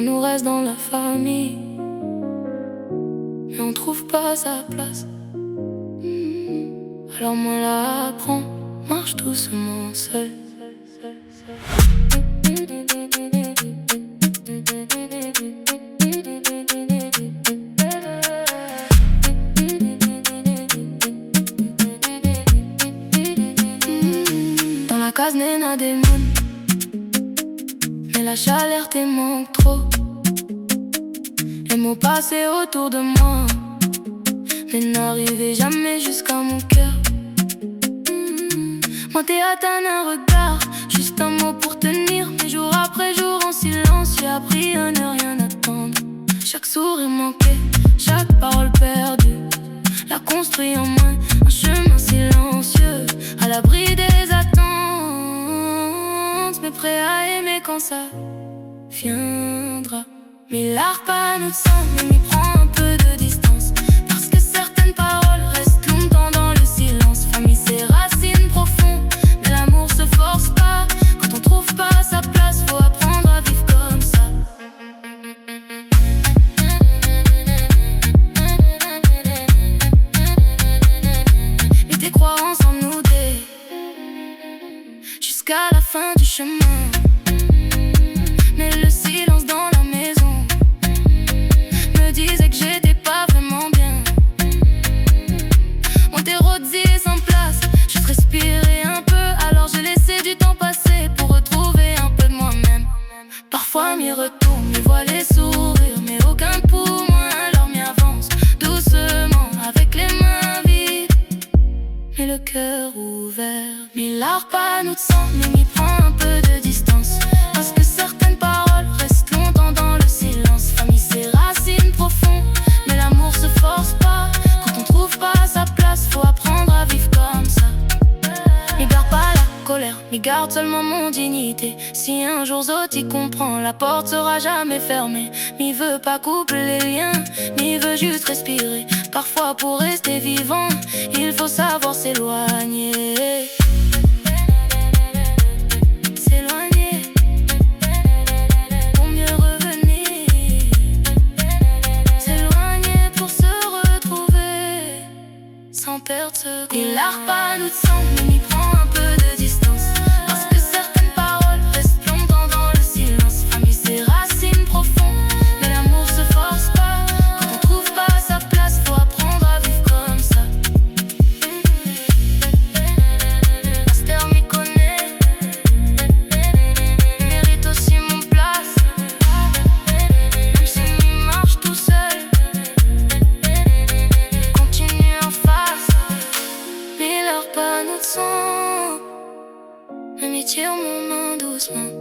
Rien nous reste dans la famille, mais on trouve pas sa place. Alors moi là, prends, marche doucement seul. Dans la case Nena des Moon, mais la chaleur te manque trop. Les mots passaient autour de moi, mais n'arrivaient jamais jusqu'à mon cœur. Moi t'es atteint d'un regard, juste un mot pour tenir. Mais jour après jour en silence, j'ai appris à ne rien attendre. Chaque sourire manqué, chaque parole perdue, l'a construit en moi un chemin silencieux, à l'abri des attentes, mais prêt à aimer quand ça viendra. Mais l'art pas nous sang, mais m'y prend un peu de distance, parce que certaines paroles restent longtemps dans le silence. Famille, c'est racines profondes, mais l'amour se force pas. Quand on trouve pas sa place, faut apprendre à vivre comme ça. Et tes croyances en nous jusqu'à la fin du chemin. Mais le silence dans la maison me disait que j'étais pas vraiment bien. Moi t'es rôdis sans place, juste respirer un peu. Alors j'ai laissé du temps passer pour retrouver un peu de moi-même. Parfois m'y retourne, m'y vois les sourires, mais aucun poumon. Alors m'y avance doucement avec les mains vides, mais le cœur ouvert. Mais l'art pas nous sang, mais m'y prend un peu de distance, parce que certaines paroles restent longtemps dans le silence. Famille, c'est racines profondes, mais l'amour se force pas. Quand on trouve pas sa place, faut apprendre à vivre comme ça. M'y garde pas la colère, m'y garde seulement mon dignité. Si un jour Zoti comprend, la porte sera jamais fermée. M'y veut pas couper les liens, m'y veut juste respirer. Parfois pour rester vivant, il faut savoir s'éloigner. S'éloigner pour mieux revenir. S'éloigner pour se retrouver sans perdre ce qu'on a. Et l'art pas nous sang, mais m'y prend un peu de distance, parce que certaines paroles restent longtemps dans le silence. Famille, c'est racines profondes, mais l'amour se force pas. Quand on trouve pas sa place, faut apprendre à vivre comme ça. Master m'y connaît, mérite aussi mon place. Même si m'y marche tout seul, continue en face. Mais leur pas notre sang, mais m'y tire mon main doucement.